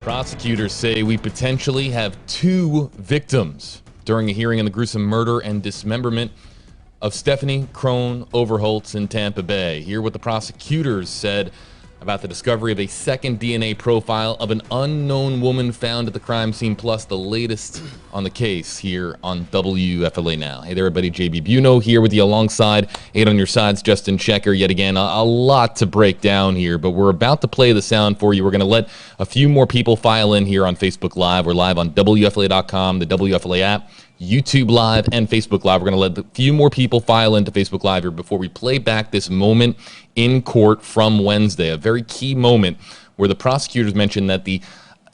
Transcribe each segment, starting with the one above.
Prosecutors say we potentially have two victims during a hearing on the gruesome murder and dismemberment of Stephanie Crone-Overholts in Tampa Bay. Hear what the prosecutors said about the discovery of a second DNA profile of an unknown woman found at the crime scene, plus the latest on the case here on WFLA Now. Hey there, everybody. JB Buno here with you alongside 8 on your sides, Justin Checker. Yet again, a lot to break down here, but we're about to play the sound for you. We're going to let a few more people file in here on Facebook Live. We're live on WFLA.com, the WFLA app, YouTube Live, and Facebook Live. We're going to let a few more people file into Facebook Live here before we play back this moment in court from Wednesday, a very key moment where the prosecutors mentioned that a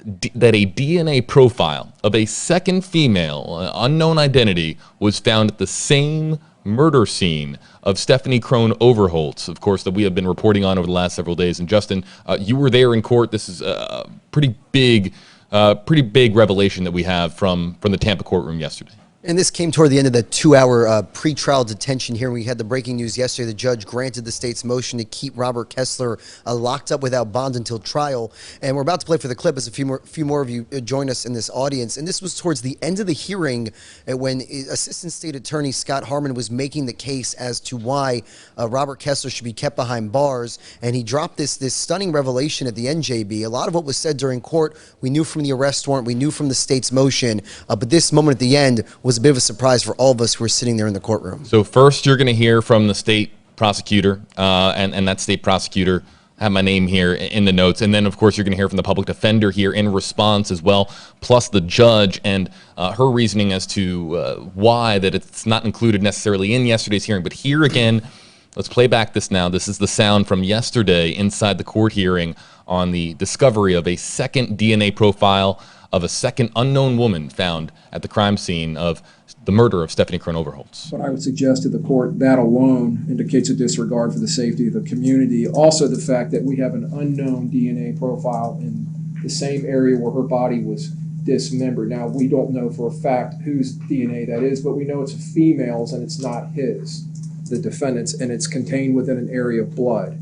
DNA profile of a second female, unknown identity, was found at the same murder scene of Stephanie Crone-Overholts, of course, that we have been reporting on over the last several days. And Justin, you were there in court. This is a pretty big revelation that we have from the Tampa courtroom yesterday. And this came toward the end of the 2-hour pre-trial detention hearing. We had the breaking news yesterday. The judge granted the state's motion to keep Robert Kessler locked up without bond until trial. And we're about to play for the clip as a few more of you join us in this audience. And this was towards the end of the hearing when Assistant State Attorney Scott Harmon was making the case as to why Robert Kessler should be kept behind bars. And he dropped this stunning revelation at the end, JB. A lot of what was said during court, we knew from the arrest warrant, we knew from the state's motion. But this moment at the end was a bit of a surprise for all of us who were sitting there in the courtroom. So first, you're going to hear from the state prosecutor, and that state prosecutor, I have my name here in the notes, and then of course you're going to hear from the public defender here in response as well, plus the judge and her reasoning as to why that it's not included necessarily in yesterday's hearing. But here again, let's play back this now. This is the sound from yesterday inside the court hearing on the discovery of a second DNA profile of a second unknown woman found at the crime scene of the murder of Stephanie Crone-Overholts. What I would suggest to the court, that alone indicates a disregard for the safety of the community. Also, the fact that we have an unknown DNA profile in the same area where her body was dismembered. Now, we don't know for a fact whose DNA that is, but we know it's a female's and it's not his, the defendant's, and it's contained within an area of blood,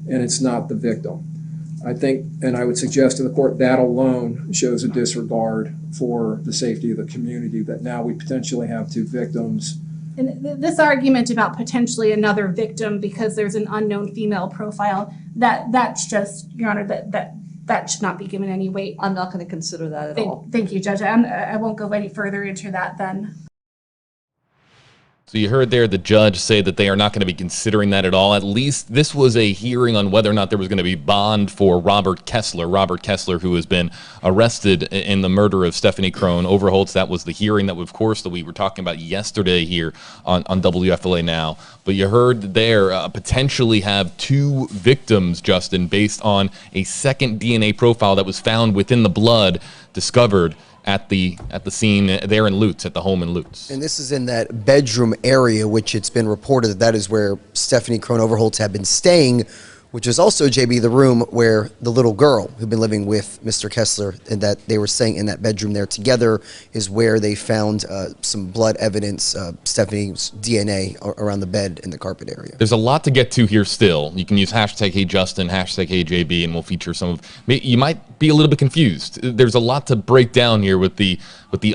and it's not the victim. I think, and I would suggest to the court, that alone shows a disregard for the safety of the community, that now we potentially have two victims. And this argument about potentially another victim because there's an unknown female profile, that's just, Your Honor, that should not be given any weight. I'm not going to consider that at all. Thank you, Judge. I won't go any further into that then. So you heard there the judge say that they are not going to be considering that at all. At least this was a hearing on whether or not there was going to be bond for Robert Kessler, who has been arrested in the murder of Stephanie Crone-Overholts. That was the hearing that, of course, that we were talking about yesterday here on WFLA Now. But you heard there potentially have two victims, Justin, based on a second DNA profile that was found within the blood discovered at the scene there in Lutz, at the home in Lutz. And this is in that bedroom area, which it's been reported that is where Stephanie Crone-Overholts had been staying, which is also, JB, the room where the little girl who'd been living with Mr. Kessler and that they were staying in that bedroom there together is where they found some blood evidence, Stephanie's DNA around the bed in the carpet area. There's a lot to get to here still. You can use hashtag HeyJustin, hashtag HeyJB, and we'll feature some of, you might be a little bit confused. There's a lot to break down here with the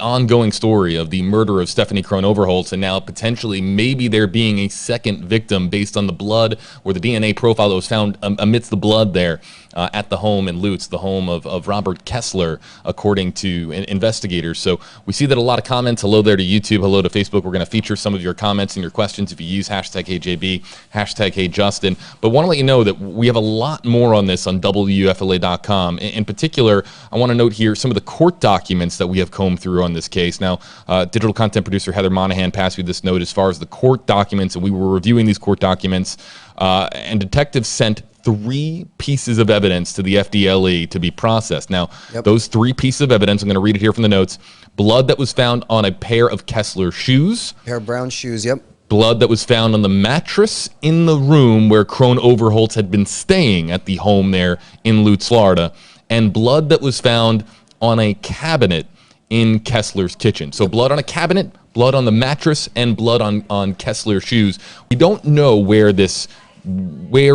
ongoing story of the murder of Stephanie Crone-Overholts, and now potentially maybe there being a second victim based on the blood or the DNA profile that was found amidst the blood there at the home in Lutz, the home of Robert Kessler, according to investigators. So we see that a lot of comments. Hello there to YouTube. Hello to Facebook. We're going to feature some of your comments and your questions if you use hashtag HeyJB, hashtag HeyJustin. But want to let you know that we have a lot more on this on WFLA.com. In particular, I want to note here some of the court documents that we have combed through on this case. Now, digital content producer Heather Monahan passed me this note as far as the court documents, and we were reviewing these court documents, and detectives sent 3 pieces of evidence to the FDLE to be processed. Now, those 3 pieces of evidence, I'm going to read it here from the notes. Blood that was found on a pair of Kessler shoes. Pair of brown shoes, yep. Blood that was found on the mattress in the room where Crone-Overholts had been staying at the home there in Lutz, Florida. And blood that was found on a cabinet in Kessler's kitchen. So blood on a cabinet, blood on the mattress, and blood on Kessler's shoes. We don't know where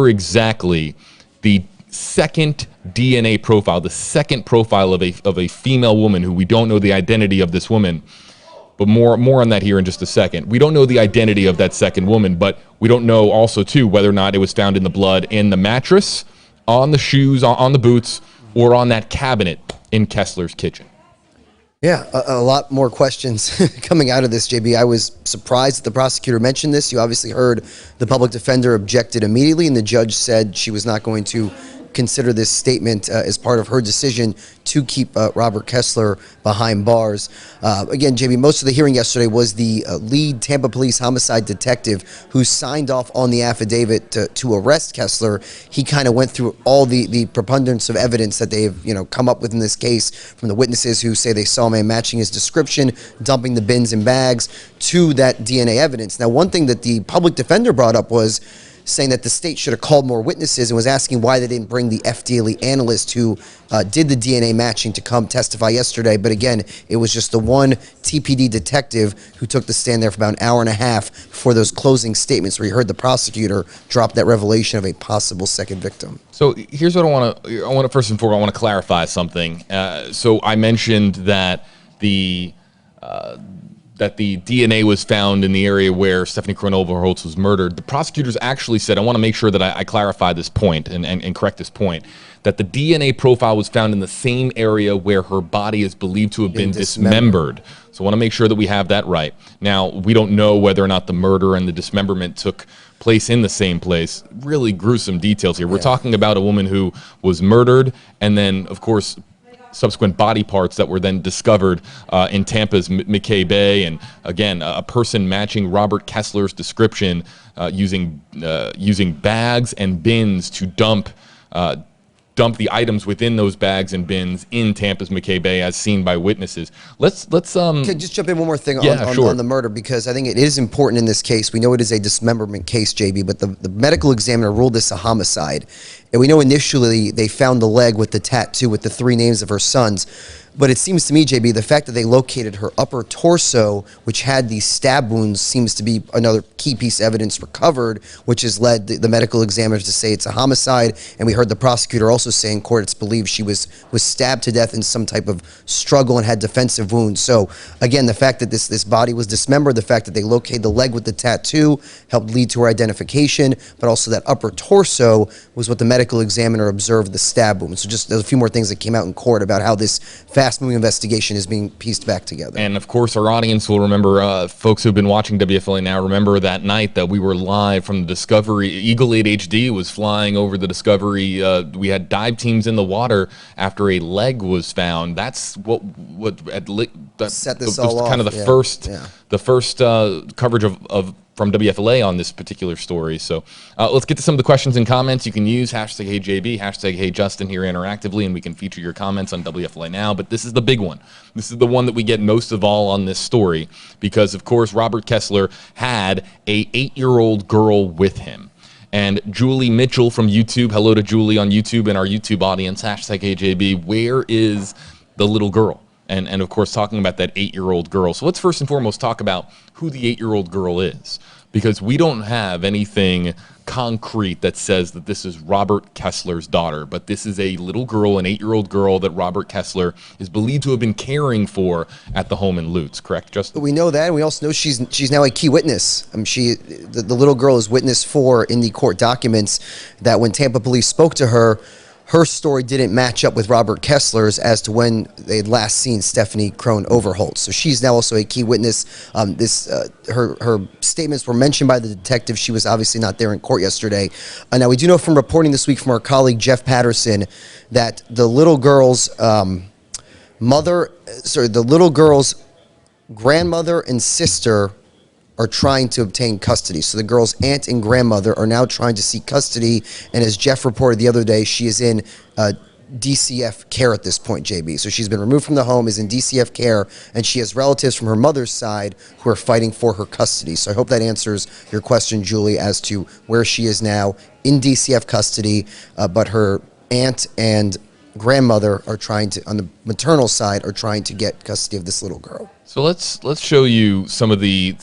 exactly the second DNA profile, the second profile of a female woman who we don't know the identity of this woman. But more on that here in just a second. We don't know the identity of that second woman, but we don't know also, too, whether or not it was found in the blood in the mattress, on the shoes, on the boots, or on that cabinet in Kessler's kitchen. Yeah, a lot more questions coming out of this, JB. I was surprised that the prosecutor mentioned this. You obviously heard the public defender objected immediately, and the judge said she was not going to consider this statement as part of her decision to keep Robert Kessler behind bars. Again, JB, most of the hearing yesterday was the lead Tampa Police homicide detective who signed off on the affidavit to arrest Kessler. He kind of went through all the preponderance of evidence that they've come up with in this case, from the witnesses who say they saw a man matching his description, dumping the bins and bags, to that DNA evidence. Now, one thing that the public defender brought up was saying that the state should have called more witnesses, and was asking why they didn't bring the FDA analyst who did the DNA matching to come testify yesterday. But again, it was just the one TPD detective who took the stand there for about an hour and a half for those closing statements where you heard the prosecutor drop that revelation of a possible second victim. So here's what I want to first and foremost, I want to clarify something. So I mentioned that the DNA was found in the area where Stephanie Crone-Overholts was murdered. The prosecutors actually said, I want to make sure that I clarify this point and correct this point, that the DNA profile was found in the same area where her body is believed to have been dismembered. So I want to make sure that we have that right. Now, we don't know whether or not the murder and the dismemberment took place in the same place. Really gruesome details here. We're talking about a woman who was murdered, and then, of course, subsequent body parts that were then discovered in Tampa's McKay Bay, and again, a person matching Robert Kessler's description using bags and bins to dump the items within those bags and bins in Tampa's McKay Bay, as seen by witnesses. Let's Okay, just jump in one more thing on the murder, because I think it is important in this case. We know it is a dismemberment case, JB, but the medical examiner ruled this a homicide. And we know initially they found the leg with the tattoo with the 3 names of her sons. But it seems to me, JB, the fact that they located her upper torso, which had these stab wounds, seems to be another key piece of evidence recovered, which has led the medical examiners to say it's a homicide. And we heard the prosecutor also say in court it's believed she was stabbed to death in some type of struggle and had defensive wounds. So, again, the fact that this body was dismembered, the fact that they located the leg with the tattoo helped lead to her identification, but also that upper torso was what the medical examiner observed the stab wound. So just there's a few more things that came out in court about how this fast-moving investigation is being pieced back together. And of course, our audience will remember, folks who've been watching WFLA now remember that night that we were live from the Discovery. Eagle 8 HD was flying over the Discovery. We had dive teams in the water after a leg was found. That's what set this all off. Kind of the first coverage of from WFLA on this particular story. So let's get to some of the questions and comments. You can use hashtag HeyJB, hashtag HeyJustin here interactively, and we can feature your comments on WFLA Now. But this is the big one. This is the one that we get most of all on this story because, of course, Robert Kessler had a 8-year-old girl with him. And Julie Mitchell from YouTube, hello to Julie on YouTube and our YouTube audience, hashtag HeyJB, where is the little girl? And of course, talking about that 8-year-old girl. So let's first and foremost talk about who the 8-year-old girl is, because we don't have anything concrete that says that this is Robert Kessler's daughter, but this is a little girl, an 8-year-old girl that Robert Kessler is believed to have been caring for at the home in Lutz, correct, Justin? We know that, and we also know she's now a key witness. The little girl is witness for in the court documents that when Tampa police spoke to her, her story didn't match up with Robert Kessler's as to when they had last seen Stephanie Crone-Overholts. So she's now also a key witness. Her statements were mentioned by the detective. She was obviously not there in court yesterday. Now, we do know from reporting this week from our colleague Jeff Patterson that the little girl's grandmother and sister are trying to obtain custody. So the girl's aunt and grandmother are now trying to seek custody. And as Jeff reported the other day, she is in DCF care at this point, JB. So she's been removed from the home, is in DCF care, and she has relatives from her mother's side who are fighting for her custody. So I hope that answers your question, Julie, as to where she is now in DCF custody, but her aunt and grandmother are trying to, on the maternal side, are trying to get custody of this little girl. So let's show you some of the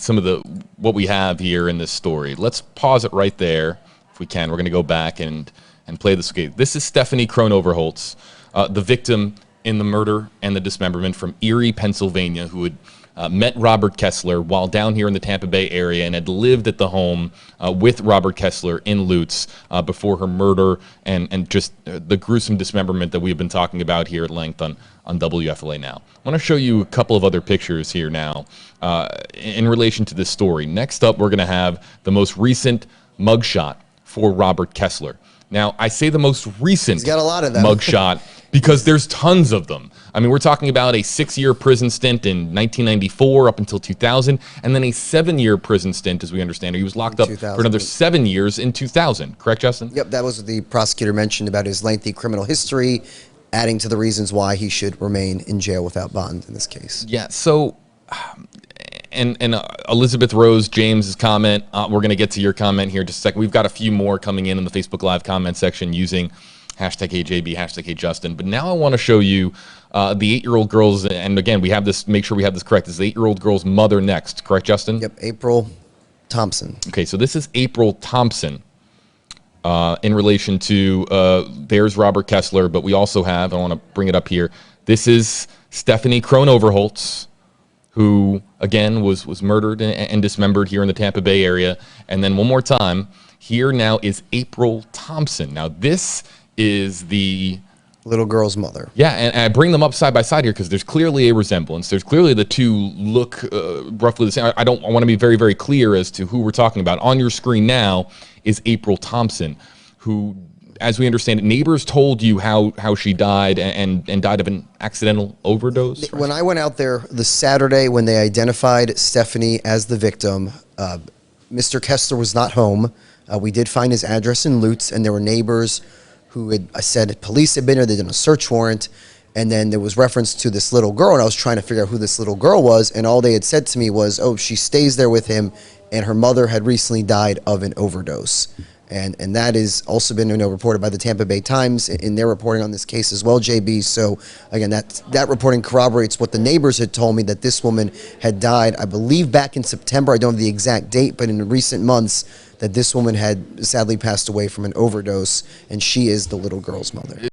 what we have here in this story. Let's pause it right there if we can. We're going to go back and and play this game. This is Stephanie Crone-Overholts, the victim in the murder and the dismemberment from Erie, Pennsylvania, who had met Robert Kessler while down here in the Tampa Bay area and had lived at the home with Robert Kessler in Lutz before her murder and just the gruesome dismemberment that we've been talking about here at length on WFLA Now. I want to show you a couple of other pictures here now in relation to this story. Next up, we're going to have the most recent mugshot for Robert Kessler. Now, I say the most recent He's got a lot of them. mugshot because there's tons of them. I mean, we're talking about a 6-year prison stint in 1994 up until 2000, and then a 7-year prison stint, as we understand it. He was locked up for another 7 years in 2000. Correct, Justin? Yep, that was what the prosecutor mentioned about his lengthy criminal history, adding to the reasons why he should remain in jail without bond in this case. Yeah, so... And Elizabeth Rose James's comment, we're going to get to your comment here in just a second. We've got a few more coming in the Facebook Live comment section using hashtag HJB, hashtag HJustin. But now I want to show you the 8-year-old girl's, and again, we have this, make sure we have this correct, this is the 8-year-old girl's mother next. Correct, Justin? Yep, April Thompson. Okay, so this is April Thompson in relation to, there's Robert Kessler, but we also have, I want to bring it up here, this is Stephanie Crone-Overholts, who, again, was murdered and dismembered here in the Tampa Bay area. And then one more time, here now is April Thompson. Now, this is the... little girl's mother. Yeah, and I bring them up side by side here because there's clearly a resemblance. There's clearly the two look roughly the same. I want to be very, very clear as to who we're talking about. On your screen now is April Thompson, who... as we understand it, neighbors told you how she died and died of an accidental overdose? When I went out there the Saturday when they identified Stephanie as the victim, Mr. Kessler was not home. We did find his address in Lutz, and there were neighbors who had said police had been there, they did a search warrant, and then there was reference to this little girl, and I was trying to figure out who this little girl was, and all they had said to me was, oh, she stays there with him, and her mother had recently died of an overdose. And that has also been reported by the Tampa Bay Times in their reporting on this case as well, JB. So, again, that reporting corroborates what the neighbors had told me, that this woman had died, I believe, back in September. I don't have the exact date, but in recent months, that this woman had sadly passed away from an overdose, and she is the little girl's mother.